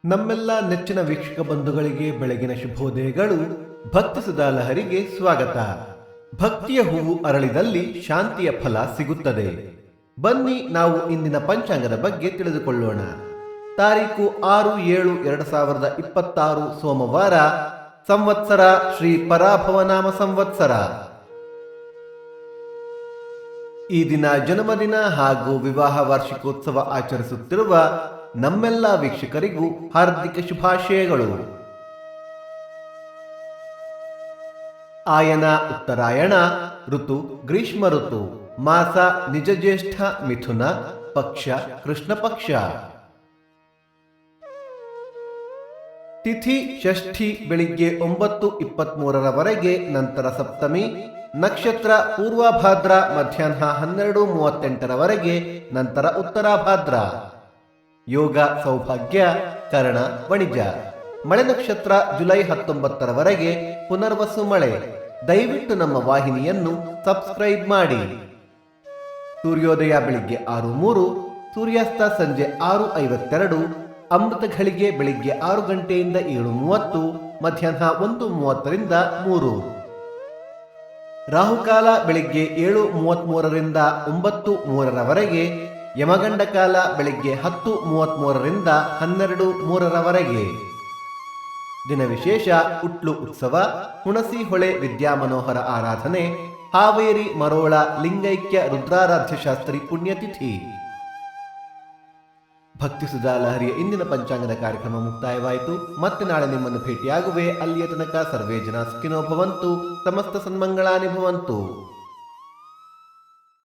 ನಮ್ಮೆಲ್ಲ ನೆಚ್ಚಿನ ವೀಕ್ಷಕ ಬಂಧುಗಳಿಗೆ ಬೆಳಗಿನ ಶುಭೋದಯಗಳು. ಭಕ್ತಿ ಸುಧಾ ಲಹರಿಗೆ ಸ್ವಾಗತ. ಭಕ್ತಿಯ ಹೂವು ಅರಳಿದಲ್ಲಿ ಶಾಂತಿಯ ಫಲ ಸಿಗುತ್ತದೆ. ಬನ್ನಿ ನಾವು ಇಂದಿನ ಪಂಚಾಂಗದ ಬಗ್ಗೆ ತಿಳಿದುಕೊಳ್ಳೋಣ. ತಾರೀಕು 6/7/2026 ಸೋಮವಾರ, ಸಂವತ್ಸರ ಶ್ರೀ ಪರಾಭವನಾಮ ಸಂವತ್ಸರ. ಈ ದಿನ ಜನ್ಮದಿನ ಹಾಗೂ ವಿವಾಹ ವಾರ್ಷಿಕೋತ್ಸವ ಆಚರಿಸುತ್ತಿರುವ ನಮ್ಮೆಲ್ಲ ವೀಕ್ಷಕರಿಗೂ ಹಾರ್ದಿಕ ಶುಭಾಶಯಗಳು. ಆಯನ ಉತ್ತರಾಯಣ, ಋತು ಗ್ರೀಷ್ಮ ಋತು, ಮಾಸ ನಿಜ ಜ್ಯೇಷ್ಠ ಮಿಥುನ, ಪಕ್ಷ ಕೃಷ್ಣ ಪಕ್ಷ. ತಿಥಿ ಷಷ್ಠಿ ಬೆಳಿಗ್ಗೆ 9:23 ನಂತರ ಸಪ್ತಮಿ, ನಕ್ಷತ್ರ ಪೂರ್ವಭಾದ್ರ ಮಧ್ಯಾಹ್ನ 12:38 ನಂತರ ಉತ್ತರಾಭಾದ್ರ. ಯೋಗ ಸೌಭಾಗ್ಯ, ಕರ್ಣ ವಣಿಜ. ಮಳೆ ನಕ್ಷತ್ರ ಜುಲೈ 19 ಪುನರ್ವಸು ಮಳೆ. ದಯವಿಟ್ಟು ನಮ್ಮ ವಾಹಿನಿಯನ್ನು ಸಬ್ಸ್ಕ್ರೈಬ್ ಮಾಡಿ. ಸೂರ್ಯೋದಯ ಬೆಳಿಗ್ಗೆ 6:03, ಸೂರ್ಯಾಸ್ತ ಸಂಜೆ 6:52, ಅಮೃತ ಘಳಿಗೆ ಬೆಳಿಗ್ಗೆ 6 ಗಂಟೆಯಿಂದ 7:30, ಮಧ್ಯಾಹ್ನ 1:30 3. ರಾಹುಕಾಲ ಬೆಳಿಗ್ಗೆ 7:33 9:03, ಯಮಗಂಡ ಕಾಲ ಬೆಳಿಗ್ಗೆ 10:33 12:03. ದಿನ ವಿಶೇಷ: ಉಟ್ಲು ಉತ್ಸವ, ಹುಣಸಿ ಹೊಳೆ ವಿದ್ಯಾಮನೋಹರ ಆರಾಧನೆ, ಹಾವೇರಿ ಮರೋಳ ಲಿಂಗೈಕ್ಯ ರುದ್ರಾರಾಧ್ಯ ಶಾಸ್ತ್ರಿ ಪುಣ್ಯತಿಥಿ. ಭಕ್ತಿ ಸುಧಾ ಲಹರಿಯ ಇಂದಿನ ಪಂಚಾಂಗದ ಕಾರ್ಯಕ್ರಮ ಮುಕ್ತಾಯವಾಯಿತು. ಮತ್ತೆ ನಾಳೆ ನಿಮ್ಮನ್ನು ಭೇಟಿಯಾಗುವೆ. ಅಲ್ಲಿಯ ತನಕ ಸರ್ವೇ ಜನ ಸುಖಿನೋ ಭವಂತು, ಸಮಸ್ತ ಸನ್ಮಂಗಳಾನಿ ಭವಂತು.